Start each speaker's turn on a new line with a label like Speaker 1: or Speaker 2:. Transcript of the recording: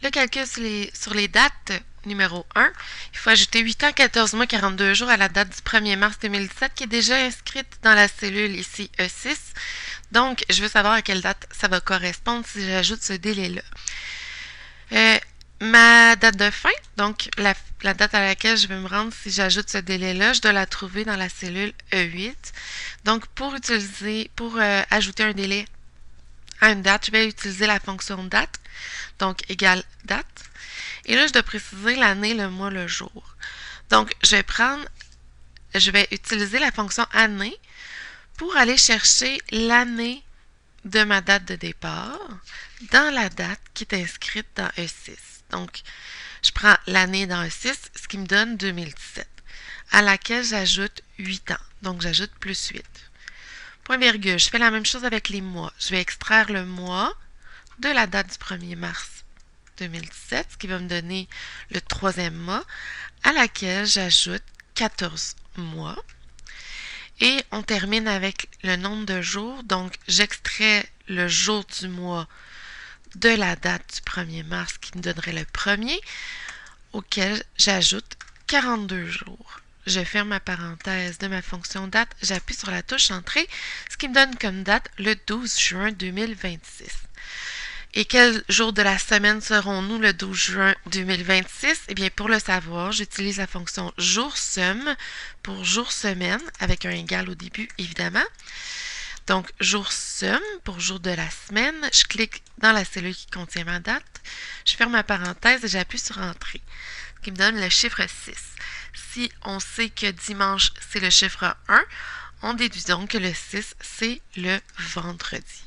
Speaker 1: Le calcul sur les dates, numéro 1, il faut ajouter 8 ans, 14 mois, 42 jours à la date du 1er mars 2017 qui est déjà inscrite dans la cellule ici E6. Donc, je veux savoir à quelle date ça va correspondre si j'ajoute ce délai-là. Ma date de fin, donc la date à laquelle je vais me rendre si j'ajoute ce délai-là, je dois la trouver dans la cellule E8. Donc, pour ajouter un délai à une date, je vais utiliser la fonction date, donc égale date. Et là, je dois préciser l'année, le mois, le jour. Donc, je vais utiliser la fonction année pour aller chercher l'année de ma date de départ dans la date qui est inscrite dans E6. Donc, je prends l'année dans E6, ce qui me donne 2017, à laquelle j'ajoute 8 ans. Donc, j'ajoute plus 8. Point virgule, je fais la même chose avec les mois. Je vais extraire le mois de la date du 1er mars 2017, ce qui va me donner le troisième mois, à laquelle j'ajoute 14 mois. Et on termine avec le nombre de jours. Donc, j'extrais le jour du mois de la date du 1er mars qui me donnerait le premier, auquel j'ajoute 42 jours. Je ferme ma parenthèse de ma fonction date, j'appuie sur la touche Entrée, ce qui me donne comme date le 12 juin 2026. Et quel jour de la semaine serons-nous le 12 juin 2026? Eh bien, pour le savoir, j'utilise la fonction jour-sum pour jour-semaine, avec un égal au début, évidemment. Donc, jour-sum pour jour de la semaine, je clique dans la cellule qui contient ma date, je ferme ma parenthèse et j'appuie sur Entrée, ce qui me donne le chiffre 6. Si on sait que dimanche, c'est le chiffre 1, on déduit donc que le 6, c'est le vendredi.